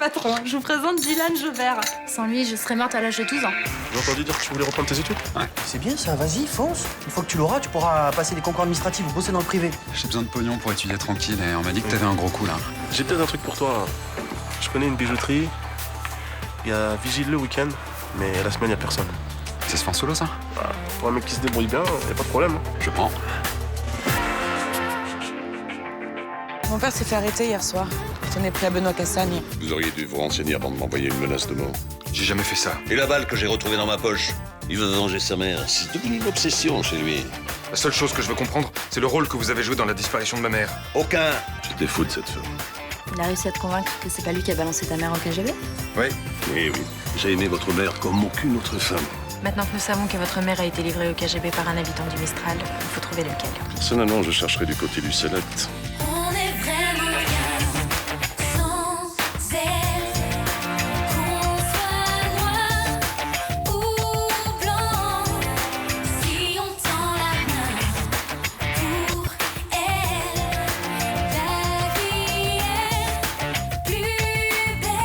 patron, je vous présente Dylan Jobert. Sans lui, je serais morte à l'âge de 12 ans. J'ai entendu dire que tu voulais reprendre tes études. Ouais. C'est bien ça, vas-y, fonce. Une fois que tu l'auras, tu pourras passer des concours administratifs ou bosser dans le privé. J'ai besoin de pognon pour étudier tranquille et on m'a dit que t'avais un gros coup là. J'ai peut-être un truc pour toi. Je connais une bijouterie. Il y a vigile le week-end, mais la semaine, il n'y a personne. Ça se fait en solo ça? Bah, pour un mec qui se débrouille bien, y a pas de problème. Je prends. Mon père s'est fait arrêter hier soir. Il tenait prêt à Benoît Cassagne. Vous auriez dû vous renseigner avant de m'envoyer une menace de mort. J'ai jamais fait ça. Et la balle que j'ai retrouvée dans ma poche. Il veut venger sa mère. C'est devenu une obsession chez lui. La seule chose que je veux comprendre, c'est le rôle que vous avez joué dans la disparition de ma mère. Aucun. J'étais fou de cette femme. Il a réussi à te convaincre que c'est pas lui qui a balancé ta mère au KGB? Oui. Eh oui. J'ai aimé votre mère comme aucune autre femme. Maintenant que nous savons que votre mère a été livrée au KGB par un habitant du Mistral, il faut trouver lequel. Personnellement, je chercherai du côté du Select. On est vraiment rien sans elle. Qu'on soit noir ou blanc, si on tend la main pour elle, la vie est plus belle.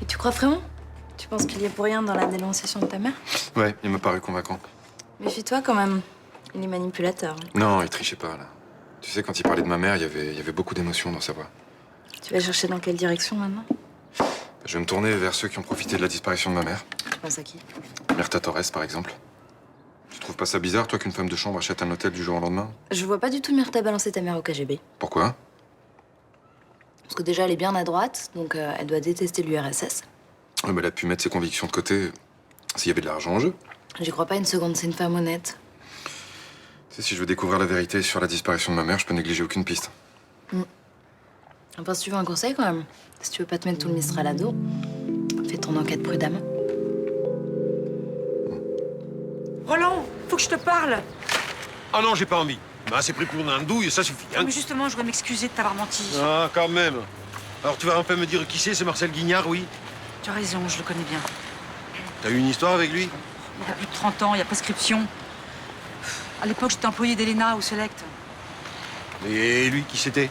Et tu crois vraiment? Tu penses qu'il y a pour rien dans la dénonciation de ta mère? Ouais, il m'a paru convaincant. Méfie-toi quand même. Il est manipulateur. Non, il trichait pas là. Tu sais, quand il parlait de ma mère, il y avait beaucoup d'émotions dans sa voix. Tu vas chercher dans quelle direction maintenant? Je vais me tourner vers ceux qui ont profité de la disparition de ma mère. Tu penses à qui? Myrta Torres, par exemple. Tu trouves pas ça bizarre, toi, qu'une femme de chambre achète un hôtel du jour au lendemain? Je vois pas du tout Myrta balancer ta mère au KGB. Pourquoi? Parce que déjà, elle est bien à droite, donc elle doit détester l'URSS. Ouais, mais elle a pu mettre ses convictions de côté s'il y avait de l'argent en jeu. J'y crois pas une seconde, c'est une femme honnête. Tu sais, si je veux découvrir la vérité sur la disparition de ma mère, je peux négliger aucune piste. Enfin, si tu veux un conseil quand même, si tu veux pas te mettre tout le Mistral à dos, fais ton enquête prudemment. Roland, faut que je te parle. Ah non, j'ai pas envie. Bah, c'est pris pour une andouille, ça suffit. Hein. Mais justement, je voudrais m'excuser de t'avoir menti. Ah, quand même. Alors, tu vas enfin me dire qui c'est Marcel Guignard, oui? Tu as raison, je le connais bien. T'as eu une histoire avec lui? Il a plus de 30 ans, il y a prescription. À l'époque, j'étais employée d'Elena au Select. Et lui, qui c'était?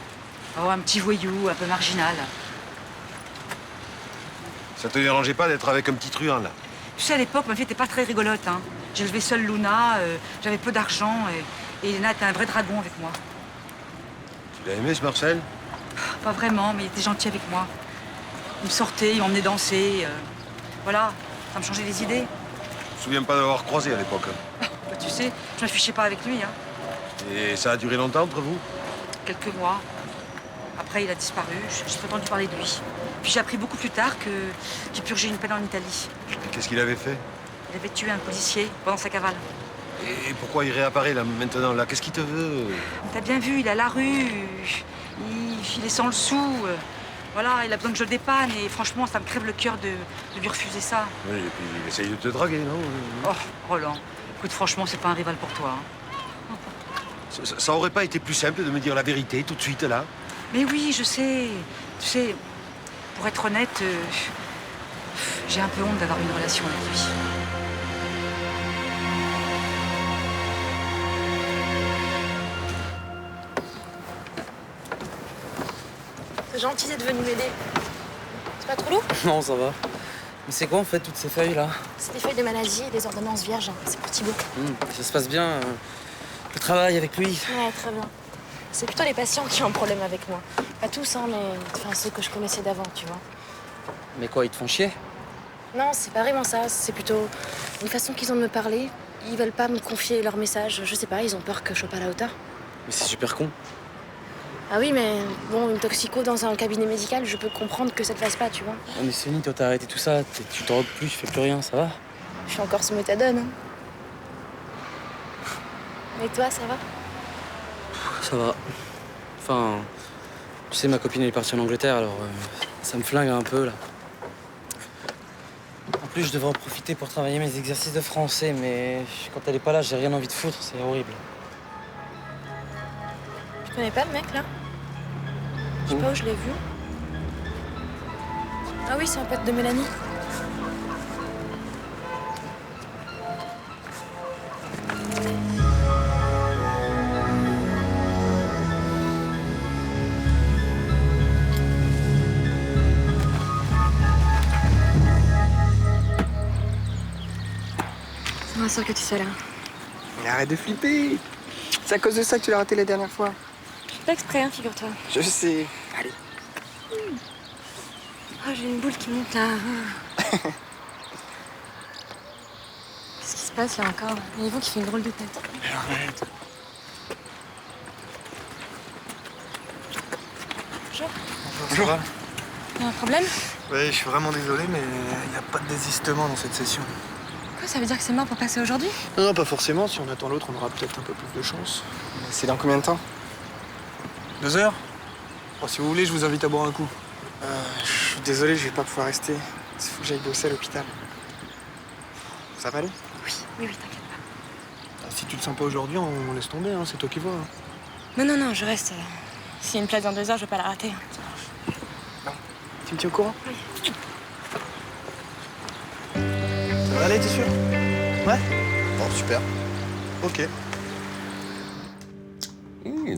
Oh, un petit voyou, un peu marginal. Ça te dérangeait pas d'être avec un petit truand, là? Tu sais, à l'époque, ma vie était pas très rigolote. Hein. J'ai élevé seule Luna, j'avais peu d'argent et Elena était un vrai dragon avec moi. Tu l'as aimé, ce Marcel? Pas vraiment, mais il était gentil avec moi. Il me sortait, il m'emmenait danser. Voilà, ça me changeait les idées. Je me souviens pas d'avoir croisé à l'époque. Bah, tu sais, je m'affichais pas avec lui. Hein. Et ça a duré longtemps entre vous? Quelques mois. Après, il a disparu. J'ai pas entendu parler de lui. Puis j'ai appris beaucoup plus tard que j'ai purgé une peine en Italie. Et qu'est-ce qu'il avait fait? Il avait tué un policier pendant sa cavale. Et pourquoi il réapparaît là maintenant là? Qu'est-ce qu'il te veut? T'as bien vu, il est à la rue. Il est sans le sou. Voilà, il a besoin que je le dépanne. Et franchement, ça me crève le cœur de lui refuser ça. Oui, et puis il essaye de te draguer, non? Oh, Roland, écoute, franchement, c'est pas un rival pour toi. Hein. Ça aurait pas été plus simple de me dire la vérité tout de suite là? Mais oui, je sais. Tu sais, pour être honnête, j'ai un peu honte d'avoir une relation avec lui. C'est gentil d'être venu m'aider. C'est pas trop lourd? Non, ça va. Mais c'est quoi en fait toutes ces feuilles là? C'est des feuilles de maladie et des ordonnances vierges. C'est pour Thibaut. Ça se passe bien. Le travail avec lui. Ouais, très bien. C'est plutôt les patients qui ont un problème avec moi. Pas tous, hein, mais enfin, ceux que je connaissais d'avant, tu vois. Mais quoi, ils te font chier? Non, c'est pas vraiment ça. C'est plutôt une façon qu'ils ont de me parler. Ils veulent pas me confier leurs messages. Je sais pas, ils ont peur que je sois pas à la hauteur. Mais c'est super con. Ah oui, mais bon, une toxico dans un cabinet médical, je peux comprendre que ça te fasse pas, tu vois. Oh, mais Sony, toi t'as arrêté tout ça. Tu t'en drogues plus, tu fais plus rien, ça va? Je suis encore sous méthadone. Hein. Et toi, ça va? Ça va. Enfin, tu sais, ma copine elle est partie en Angleterre, alors ça me flingue un peu là. En plus, je devrais en profiter pour travailler mes exercices de français, mais quand elle est pas là, j'ai rien envie de foutre, c'est horrible. Tu connais pas le mec, là? Je sais pas où je l'ai vu. Ah oui, c'est un pote de Mélanie. rassure que tu sois là. Mais arrête de flipper. C'est à cause de ça que tu l'as raté la dernière fois. Je fais pas exprès, hein, figure-toi. Je sais. Allez. Oh, j'ai une boule qui monte là. Qu'est-ce qui se passe là encore? Il y a vous qui fait une drôle de tête. Arrête. Bonjour. Bonjour. Ça va? Il y a un problème? Ouais, je suis vraiment désolé, mais il n'y a pas de désistement dans cette session. Quoi, ça veut dire que c'est mort pour passer aujourd'hui? Non, pas forcément. Si on attend l'autre, on aura peut-être un peu plus de chance. C'est dans combien de temps? 2 heures? Bon, si vous voulez, je vous invite à boire un coup. Je suis désolé, je vais pas pouvoir rester. Il faut que j'aille bosser à l'hôpital. Ça va aller? Oui, t'inquiète pas. Si tu le sens pas aujourd'hui, on laisse tomber, hein, c'est toi qui vois. Hein. Non, je reste. S'il y a une place dans 2 heures, je vais pas la rater. Tu me tiens au courant? Oui. Ça va aller, t'es sûr? Ouais? Bon, super. Ok.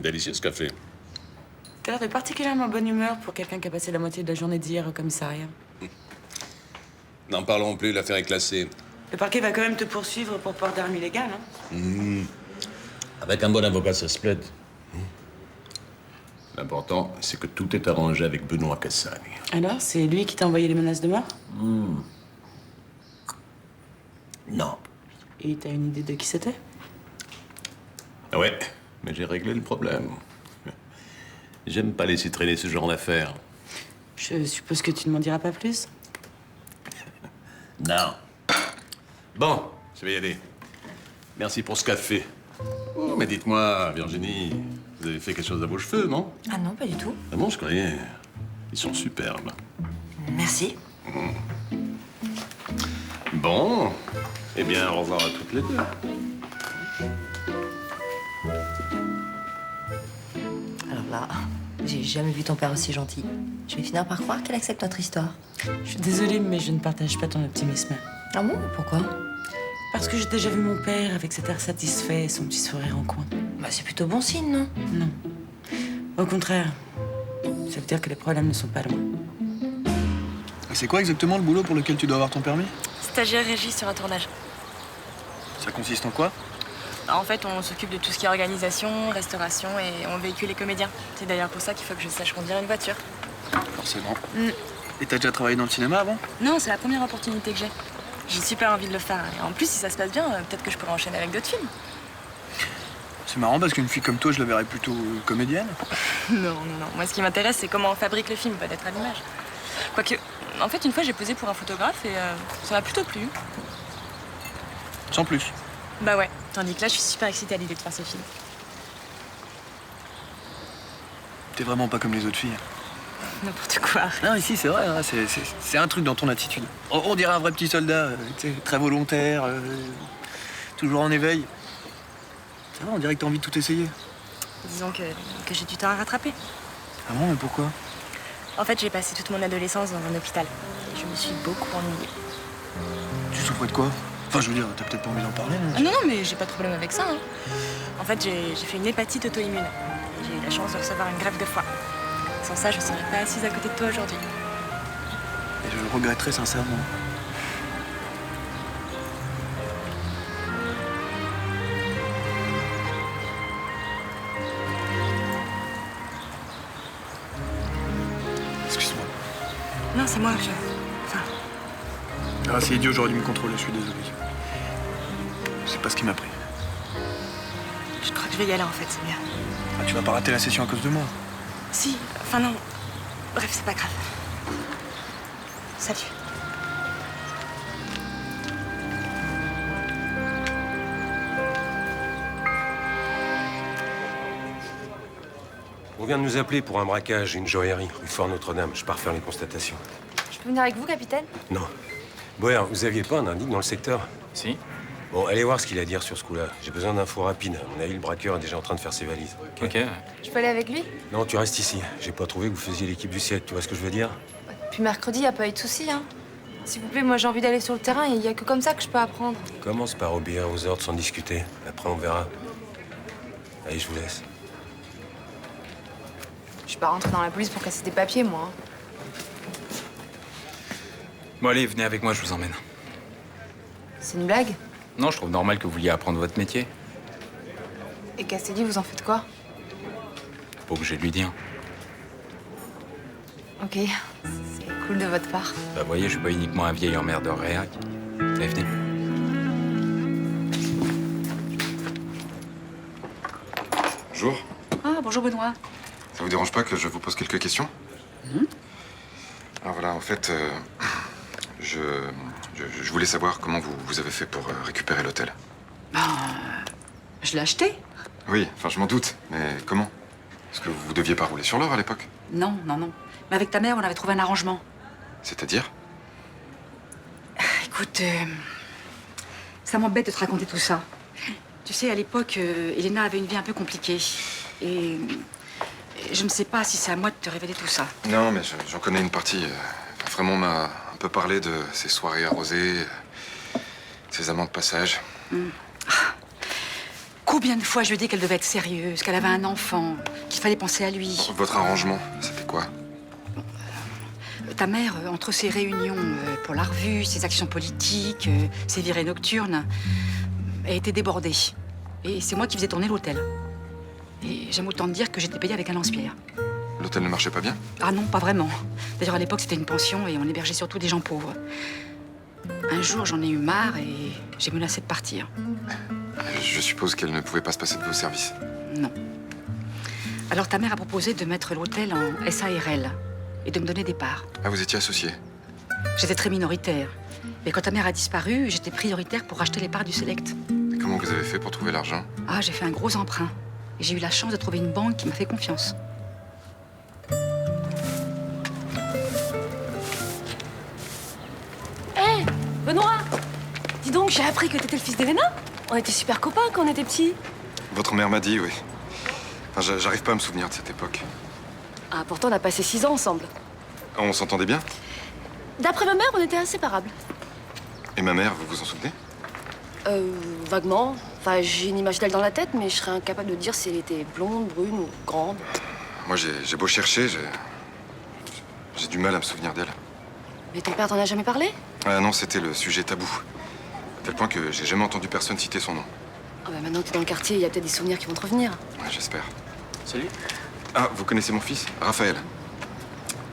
Délicieux ce café. T'as l'air de particulièrement bonne humeur pour quelqu'un qui a passé la moitié de la journée d'hier au commissariat. N'en parlons plus, l'affaire est classée. Le parquet va quand même te poursuivre pour port d'armes illégales, hein? Avec un bon avocat, ça se plaide. L'important, c'est que tout est arrangé avec Benoît Cassagne. Alors, c'est lui qui t'a envoyé les menaces de mort? Non. Et t'as une idée de qui c'était? Ouais, mais j'ai réglé le problème. J'aime pas laisser traîner ce genre d'affaires. Je suppose que tu ne m'en diras pas plus? Non. Bon, je vais y aller. Merci pour ce café. Oh, mais dites-moi, Virginie, vous avez fait quelque chose à vos cheveux, non? Ah non, pas du tout. Ah bon, je croyais. Ils sont superbes. Merci. Bon, eh bien, au revoir à toutes les deux. Alors là, j'ai jamais vu ton père aussi gentil. Je vais finir par croire qu'elle accepte notre histoire. Je suis désolée, mais je ne partage pas ton optimisme. Ah bon? Pourquoi? Parce que j'ai déjà vu mon père avec cet air satisfait et son petit sourire en coin. Bah c'est plutôt bon signe, non? Non. Au contraire, ça veut dire que les problèmes ne sont pas loin. C'est quoi exactement le boulot pour lequel tu dois avoir ton permis? Stagiaire régie sur un tournage. Ça consiste en quoi? En fait, on s'occupe de tout ce qui est organisation, restauration et on véhicule les comédiens. C'est d'ailleurs pour ça qu'il faut que je sache conduire une voiture. Forcément. Et t'as déjà travaillé dans le cinéma avant? Non, c'est la première opportunité que j'ai. J'ai super envie de le faire. Et en plus, si ça se passe bien, peut-être que je pourrais enchaîner avec d'autres films. C'est marrant parce qu'une fille comme toi, je la verrais plutôt comédienne. Non. Moi, ce qui m'intéresse, c'est comment on fabrique le film, pas d'être à l'image. Quoique, en fait, une fois, j'ai posé pour un photographe et ça m'a plutôt plu. Sans plus. Bah ouais. Tandis que là, je suis super excitée à l'idée de faire ce film. T'es vraiment pas comme les autres filles. N'importe quoi. Non, ici, c'est vrai, hein, c'est un truc dans ton attitude. On dirait un vrai petit soldat, tu sais, très volontaire, toujours en éveil. Ça va, on dirait que t'as envie de tout essayer. Disons que j'ai du temps à rattraper. Ah bon, mais pourquoi? En fait, j'ai passé toute mon adolescence dans un hôpital. Et je me suis beaucoup ennuyée. Tu souffrais de quoi? Enfin, je veux dire, t'as peut-être pas envie d'en parler, Ah non, mais j'ai pas de problème avec ça. Hein. En fait, j'ai fait une hépatite auto-immune. Et j'ai eu la chance de recevoir une greffe de foie. Sans ça, je ne serais pas assise à côté de toi aujourd'hui. Et je le regretterais sincèrement. Excuse-moi. Non, c'est moi, Ah, c'est idiot, j'aurais dû me contrôler, je suis désolé. C'est pas ce qui m'a pris. Je crois que je vais y aller, en fait, c'est bien. Ah, tu vas pas rater la session à cause de moi. Si, enfin non. Bref, c'est pas grave. Salut. On vient de nous appeler pour un braquage, une joaillerie, rue Fort Notre-Dame. Je pars faire les constatations. Je peux venir avec vous, capitaine? Non. Boer, vous aviez pas un indice dans le secteur? Si. Bon, allez voir ce qu'il a à dire sur ce coup-là. J'ai besoin d'infos rapides. À mon avis, le braqueur est déjà en train de faire ses valises. Ok. Je peux aller avec lui? Non, tu restes ici. J'ai pas trouvé que vous faisiez l'équipe du siècle. Tu vois ce que je veux dire? Puis mercredi, y a pas eu de soucis, hein. S'il vous plaît, moi j'ai envie d'aller sur le terrain et il y a que comme ça que je peux apprendre. Commence par obéir aux ordres sans discuter. Après, on verra. Allez, je vous laisse. Je suis pas rentrée dans la police pour casser des papiers, moi. Hein. Bon, allez, venez avec moi, je vous emmène. C'est une blague? Non, je trouve normal que vous vouliez apprendre votre métier. Et Castelli, vous en faites quoi? Pas obligé de lui dire. Ok, c'est cool de votre part. Bah, voyez, je suis pas uniquement un vieil emmerdeur réac. Allez, venez. Bonjour. Ah, bonjour Benoît. Ça vous dérange pas que je vous pose quelques questions? Alors voilà, en fait, je voulais savoir comment vous avez fait pour récupérer l'hôtel. Je l'ai acheté? Oui, enfin je m'en doute, mais comment? Parce que vous deviez pas rouler sur l'or à l'époque. Non, non, non. Mais avec ta mère, on avait trouvé un arrangement. C'est-à-dire? Écoute, ça m'embête de te raconter tout ça. Tu sais, à l'époque, Elena avait une vie un peu compliquée. Et je ne sais pas si c'est à moi de te révéler tout ça. Non, mais j'en connais une partie. Vraiment, on m'a un peu parlé de ces soirées arrosées, ces amants de passage. Combien de fois je lui ai dit qu'elle devait être sérieuse, qu'elle avait un enfant, qu'il fallait penser à lui. Votre arrangement, c'était quoi? Ta mère, entre ses réunions pour la revue, ses actions politiques, ses virées nocturnes, elle était débordée. Et c'est moi qui faisais tourner l'hôtel. Et j'aime autant te dire que j'étais payée avec un lance-pierre. L'hôtel ne marchait pas bien? Ah non, pas vraiment. D'ailleurs, à l'époque, c'était une pension et on hébergeait surtout des gens pauvres. Un jour, j'en ai eu marre et j'ai menacé de partir. Je suppose qu'elle ne pouvait pas se passer de vos services. Non. Alors ta mère a proposé de mettre l'hôtel en SARL et de me donner des parts. Ah, vous étiez associé? J'étais très minoritaire. Mais quand ta mère a disparu, j'étais prioritaire pour racheter les parts du Select. Et comment vous avez fait pour trouver l'argent? Ah, j'ai fait un gros emprunt. Et j'ai eu la chance de trouver une banque qui m'a fait confiance. Hé, Benoît! Dis donc, j'ai appris que t'étais le fils d'Elena. On était super copains quand on était petits. Votre mère m'a dit, oui. Enfin, j'arrive pas à me souvenir de cette époque. Ah, pourtant, on a passé 6 ans ensemble. On s'entendait bien? D'après ma mère, on était inséparables. Et ma mère, vous vous en souvenez? Vaguement. Enfin, j'ai une image d'elle dans la tête, mais je serais incapable de dire si elle était blonde, brune ou grande. Moi, j'ai beau chercher, j'ai du mal à me souvenir d'elle. Mais ton père t'en a jamais parlé? Ah non, c'était le sujet tabou. À tel point que j'ai jamais entendu personne citer son nom. Ah bah maintenant que t'es dans le quartier, il y a peut-être des souvenirs qui vont te revenir. Ouais, j'espère. Salut. Ah, vous connaissez mon fils? Raphaël.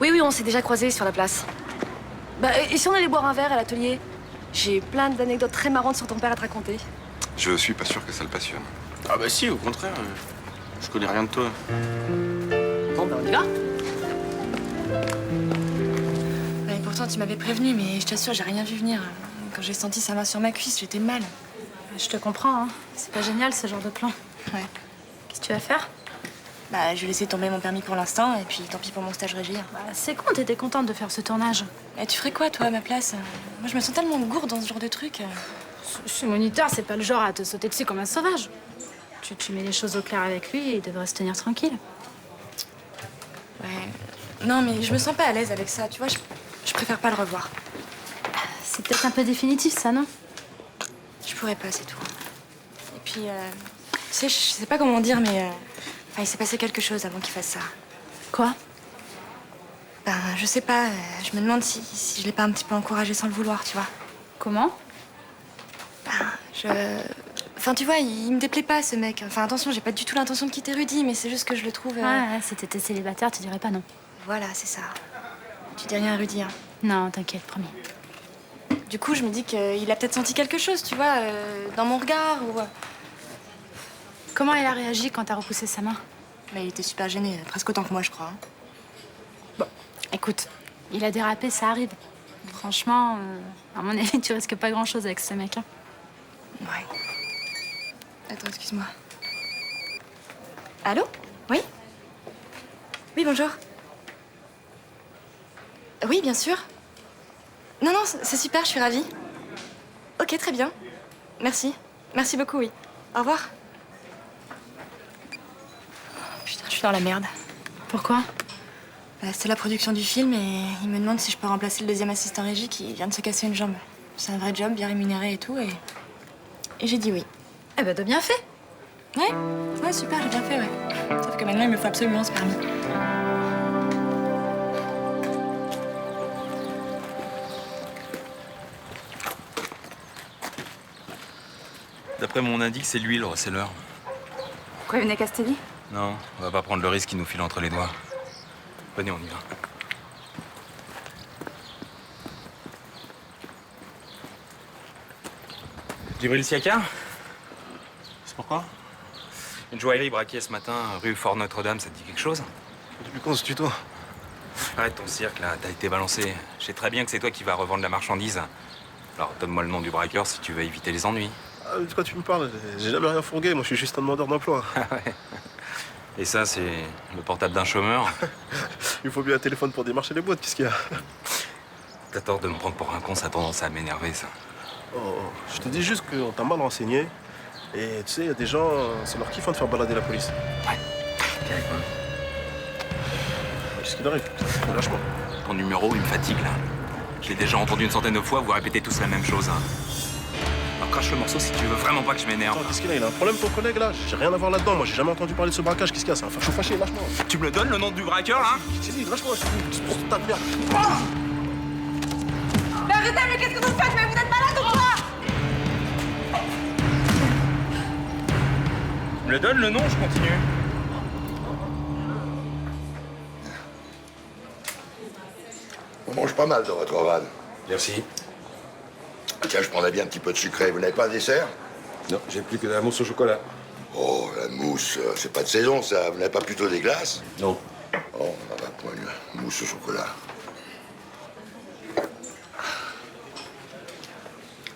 Oui, oui, on s'est déjà croisés sur la place. Bah, et si on allait boire un verre à l'atelier? J'ai plein d'anecdotes très marrantes sur ton père à te raconter. Je suis pas sûr que ça le passionne. Ah bah si, au contraire. Je connais rien de toi. Bon, bah on y va. Et pourtant, tu m'avais prévenu, mais je t'assure, j'ai rien vu venir. Quand j'ai senti sa main sur ma cuisse, j'étais mal. Je te comprends, hein. C'est pas génial ce genre de plan. Ouais. Qu'est-ce que tu vas faire? Bah, je vais laisser tomber mon permis pour l'instant, et puis tant pis pour mon stage régie. Bah, c'est con, t'étais contente de faire ce tournage. Et tu ferais quoi, toi, à ma place? Moi, je me sens tellement gourde dans ce genre de truc. Ce moniteur, c'est pas le genre à te sauter dessus comme un sauvage. Tu mets les choses au clair avec lui et il devrait se tenir tranquille. Ouais. Non, mais je me sens pas à l'aise avec ça, tu vois, je préfère pas le revoir. C'est peut-être un peu définitif, ça, non? Je pourrais pas, c'est tout. Et puis, tu sais, je sais pas comment dire, mais enfin, il s'est passé quelque chose avant qu'il fasse ça. Quoi? Ben, je sais pas, je me demande si je l'ai pas un petit peu encouragé sans le vouloir, tu vois. Comment? Enfin, tu vois, il me déplaît pas, ce mec. Enfin, attention, j'ai pas du tout l'intention de quitter Rudy, mais c'est juste que je le trouve... Ouais, si t'étais célibataire, tu dirais pas non. Voilà, c'est ça. Tu dis rien à Rudy, hein. Non, t'inquiète, promis. Du coup, je me dis qu'il a peut-être senti quelque chose, tu vois, dans mon regard ou... Comment elle a réagi quand t'as repoussé sa main? Mais il était super gêné, presque autant que moi, je crois. Hein. Bon, écoute, il a dérapé, ça arrive. Franchement, à mon avis, tu risques pas grand-chose avec ce mec. Hein. Ouais. Attends, excuse-moi. Allô? Oui? Oui, bonjour. Oui, bien sûr. Non, non, c'est super, je suis ravie. Ok, très bien. Merci. Merci beaucoup, oui. Au revoir. Putain, je suis dans la merde. Pourquoi? Bah, c'est la production du film et il me demande si je peux remplacer le deuxième assistant régie qui vient de se casser une jambe. C'est un vrai job, bien rémunéré et tout, et j'ai dit oui. Eh ben, t'as bien fait. Ouais, super, j'ai bien fait, ouais. Sauf que maintenant, il me faut absolument ce permis. D'après mon indice, c'est lui le receleur. Prévenez Castelli? Non, on va pas prendre le risque qu'il nous file entre les doigts. Venez, on y va. Djibril Siaka? C'est pourquoi? Une joaillerie braquée ce matin, rue Fort Notre-Dame, ça te dit quelque chose? Depuis quand ce tuto? Arrête ton cirque, là, t'as été balancé. Je sais très bien que c'est toi qui vas revendre la marchandise. Alors donne-moi le nom du braqueur si tu veux éviter les ennuis. Ah, de quoi tu me parles? J'ai jamais rien fourgué, moi je suis juste un demandeur d'emploi. Ah ouais. Et ça, c'est le portable d'un chômeur? Il faut bien un téléphone pour démarcher les boîtes, qu'est-ce qu'il y a? T'as tort de me prendre pour un con, ça a tendance à m'énerver, ça. Oh, je te dis juste qu'on t'a mal renseigné. Et tu sais, il y a des gens, c'est leur kiff de faire balader la police. Ouais. Qu'est-ce qu'il arrive? Lâche-moi. Ton numéro, il me fatigue, là. Je l'ai déjà entendu une centaine de fois, vous répétez tous la même chose, hein. Alors crache le morceau si tu veux vraiment pas que je m'énerve. Qu'est-ce qu'il a? Il a un problème, ton collègue, là? J'ai rien à voir là-dedans. Moi, j'ai jamais entendu parler de ce braquage. Qu'est-ce qu'il y a? C'est un facho fâché, lâche-moi. Tu me le donnes, le nom du braqueur, là? Je t'ai dit, lâche-moi, je te dis, c'est pour ta merde. Mais arrêtez, mais qu'est-ce que vous faites? Mais vous êtes malade ou quoi? Tu me le donnes, le nom, je continue. On mange pas mal dans votre van. Merci. Tiens, je prendrais bien un petit peu de sucré. Vous n'avez pas de dessert? Non, j'ai plus que de la mousse au chocolat. Oh, la mousse, c'est pas de saison, ça. Vous n'avez pas plutôt des glaces? Non. Oh, on va prendre une mousse au chocolat.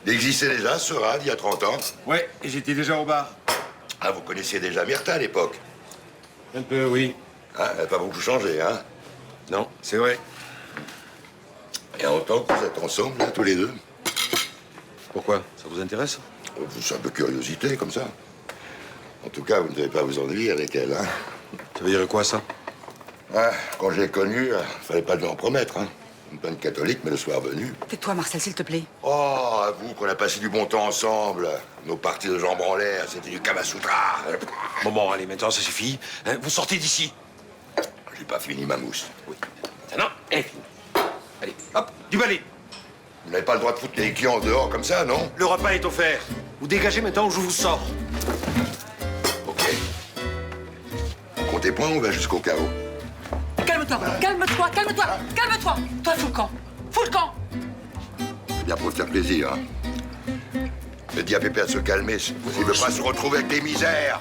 Il existait déjà, ce rad, il y a 30 ans? Ouais, et j'étais déjà au bar. Ah, vous connaissiez déjà Myrtha à l'époque? Un peu, oui. Ah, elle n'a pas beaucoup changé, hein? Non, c'est vrai. Il y a longtemps que vous êtes ensemble, là, tous les deux? Pourquoi? Ça vous intéresse? C'est un peu curiosité, comme ça. En tout cas, vous ne devez pas vous ennuyer avec elle, hein? Ça veut dire quoi, ça? Ah, quand je l'ai connue, fallait pas lui en promettre, hein? Une bonne catholique, mais le soir venu. Tais-toi, Marcel, s'il te plaît. Oh, avoue qu'on a passé du bon temps ensemble. Nos parties de jambes en l'air, c'était du Kamasutra. Bon, allez, maintenant, ça suffit. Hein, vous sortez d'ici. J'ai pas fini ma mousse. Oui. Maintenant, elle est finie. Allez, hop, du balai. Vous n'avez pas le droit de foutre les clients dehors comme ça, non? Le repas est offert. Vous dégagez maintenant ou je vous sors. Ok. On compte tes points, on va jusqu'au chaos. Calme-toi, calme-toi, calme-toi, calme-toi. Toi, fous le camp. Fous le camp. C'est bien pour te faire plaisir, hein? Mais dis à Pépère de se calmer, s'il veut pas se retrouver avec des misères.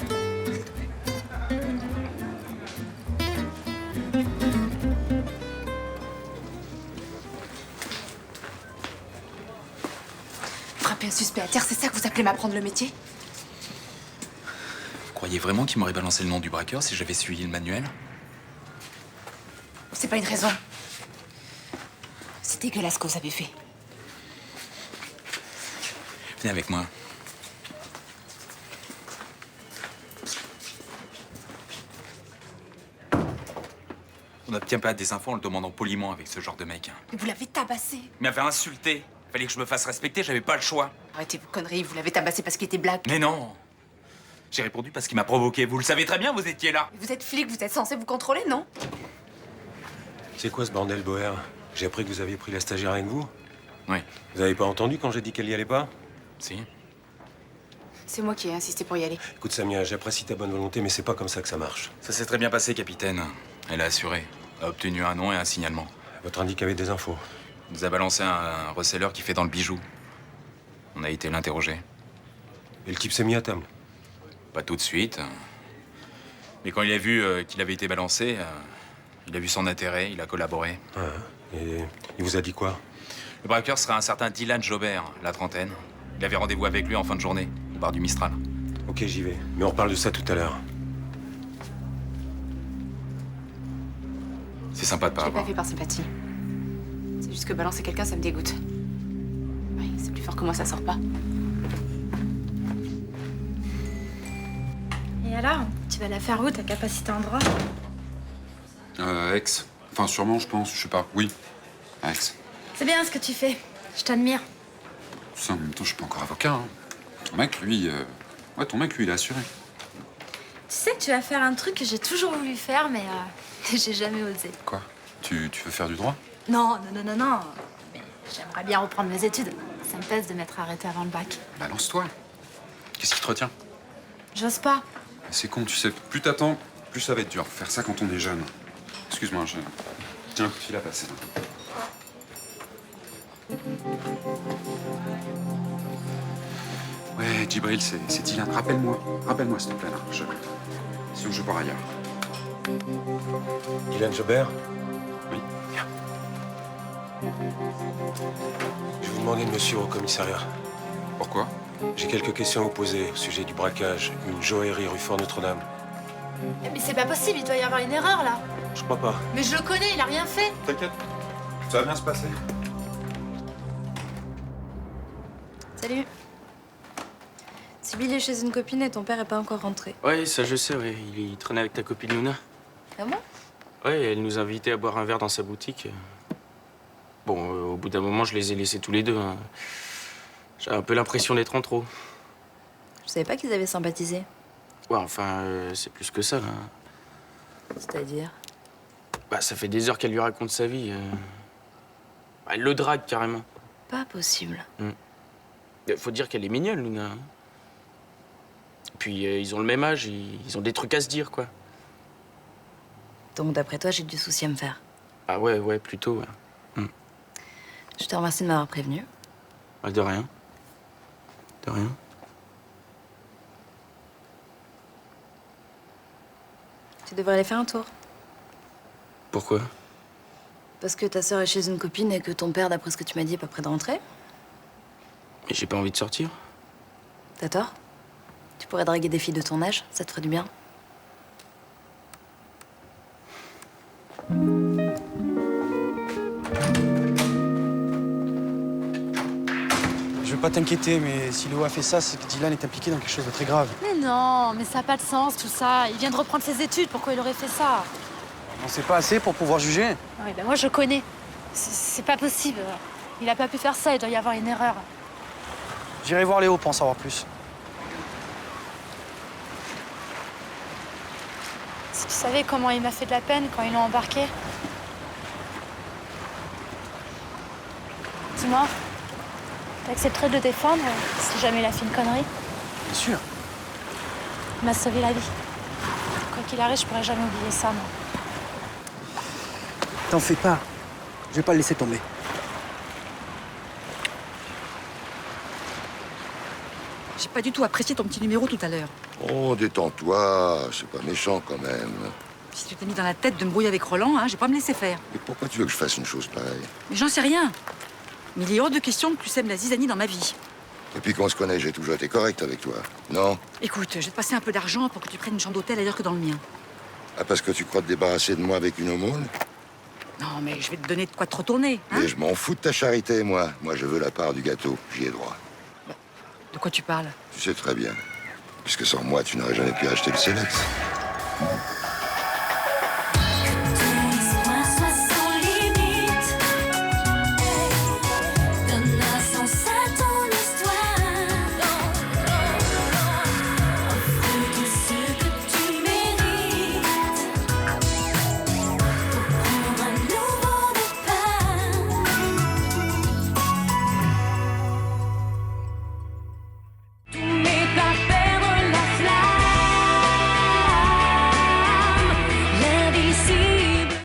Frapper un suspect à terre, c'est ça que vous appelez m'apprendre le métier? Vous croyez vraiment qu'il m'aurait balancé le nom du braqueur si j'avais suivi le manuel? C'est pas une raison. C'est dégueulasse ce que vous avez fait. Venez avec moi. On n'obtient pas des infos en le demandant poliment avec ce genre de mec. Mais vous l'avez tabassé. Il m'avait insulté. Fallait que je me fasse respecter, j'avais pas le choix. Arrêtez vos conneries, vous l'avez tabassé parce qu'il était black. Mais non! J'ai répondu parce qu'il m'a provoqué. Vous le savez très bien, vous étiez là. Vous êtes flic, vous êtes censé vous contrôler, non? C'est quoi ce bordel, Boer? J'ai appris que vous aviez pris la stagiaire avec vous? Oui. Vous avez pas entendu quand j'ai dit qu'elle y allait pas? Si. C'est moi qui ai insisté pour y aller. Écoute, Samia, j'apprécie ta bonne volonté, mais c'est pas comme ça que ça marche. Ça s'est très bien passé, capitaine. Elle a assuré. A obtenu un nom et un signalement. Votre indique avait des infos. Il nous a balancé un receleur qui fait dans le bijou. On a été l'interroger. Et le type s'est mis à table? Pas tout de suite. Mais quand il a vu qu'il avait été balancé, il a vu son intérêt, il a collaboré. Ah, et il vous a dit quoi? Le braqueur sera un certain Dylan Jobert, la trentaine. Il avait rendez-vous avec lui en fin de journée, au bar du Mistral. Ok, j'y vais. Mais on reparle de ça tout à l'heure. C'est sympa de pas Je l'ai pas avoir. fait par sympathie. C'est juste que balancer quelqu'un, ça me dégoûte. Oui, c'est plus fort que moi, ça sort pas. Et alors, tu vas la faire où, ta capacité en droit? Aix. Enfin, sûrement, je pense. Je sais pas. Oui. À Aix. C'est bien ce que tu fais. Je t'admire. Ça, en même temps, je suis pas encore avocat. Hein. Ton mec, lui... Ouais, ton mec, lui, il est assuré. Tu sais que tu vas faire un truc que j'ai toujours voulu faire, mais j'ai jamais osé. Quoi? Tu veux faire du droit? Non. Mais j'aimerais bien reprendre mes études. Ça me pèse de m'être arrêtée avant le bac. Balance-toi. Qu'est-ce qui te retient? J'ose pas. C'est con, tu sais, plus t'attends, plus ça va être dur. Faire ça quand on est jeune. Excuse-moi, j'ai un coup de fil à passer. Ouais, Djibril, c'est Dylan. Rappelle-moi s'il te plaît, là. Sinon je pars ailleurs. Dylan Jobert? Oui. Viens. Je vais vous demander de me suivre au commissariat. Pourquoi? J'ai quelques questions à vous poser au sujet du braquage, une joaillerie rue Fort Notre-Dame. Mais c'est pas possible, il doit y avoir une erreur là. Je crois pas. Mais je le connais, il a rien fait. T'inquiète, ça va bien se passer. Salut. Sibyl est chez une copine et ton père est pas encore rentré. Ouais, ça je sais, ouais. Il traînait avec ta copine Luna. Ah bon? Ouais, elle nous invitait à boire un verre dans sa boutique. Bon, au bout d'un moment, je les ai laissés tous les deux. Hein. J'ai un peu l'impression d'être en trop. Je savais pas qu'ils avaient sympathisé. Ouais, enfin, c'est plus que ça, là. C'est-à-dire? Bah, ça fait des heures qu'elle lui raconte sa vie. Bah, elle le drague, carrément. Pas possible. Faut dire qu'elle est mignonne, Luna. Hein. Puis, ils ont le même âge, ils ont des trucs à se dire, quoi. Donc d'après toi, j'ai du souci à me faire. Ah ouais, plutôt, ouais. Je te remercie de m'avoir prévenu. Ah, de rien. De rien. Tu devrais aller faire un tour. Pourquoi? Parce que ta sœur est chez une copine et que ton père, d'après ce que tu m'as dit, est pas prêt de rentrer. Mais j'ai pas envie de sortir. T'as tort. Tu pourrais draguer des filles de ton âge, ça te ferait du bien. Je veux pas t'inquiéter, mais si Léo a fait ça, c'est que Dylan est impliqué dans quelque chose de très grave. Mais non, mais ça n'a pas de sens tout ça. Il vient de reprendre ses études, pourquoi il aurait fait ça? On sait pas assez pour pouvoir juger. Oui, ben moi je connais. C'est pas possible. Il a pas pu faire ça, il doit y avoir une erreur. J'irai voir Léo pour en savoir plus. Si tu savais comment il m'a fait de la peine quand ils l'ont embarqué. Dis-moi, t'accepterais de le défendre si jamais il a fait une connerie? Bien sûr. Il m'a sauvé la vie. Quoi qu'il arrive, je pourrais jamais oublier ça, moi. T'en fais pas. Je vais pas le laisser tomber. J'ai pas du tout apprécié ton petit numéro tout à l'heure. Oh, détends-toi, c'est pas méchant quand même. Si tu t'es mis dans la tête de me brouiller avec Roland, hein, je vais pas me laisser faire. Mais pourquoi tu veux que je fasse une chose pareille? Mais j'en sais rien. Mais il est hors de question que tu sèmes la zizanie dans ma vie. Depuis qu'on se connaît, j'ai toujours été correct avec toi, non? Écoute, je vais te passer un peu d'argent pour que tu prennes une chambre d'hôtel ailleurs que dans le mien. Ah, parce que tu crois te débarrasser de moi avec une aumône? Non, mais je vais te donner de quoi te retourner, hein? Mais je m'en fous de ta charité, moi. Moi, je veux la part du gâteau. J'y ai droit. De quoi tu parles? Tu sais très bien. Puisque sans moi, tu n'aurais jamais pu acheter le Célex.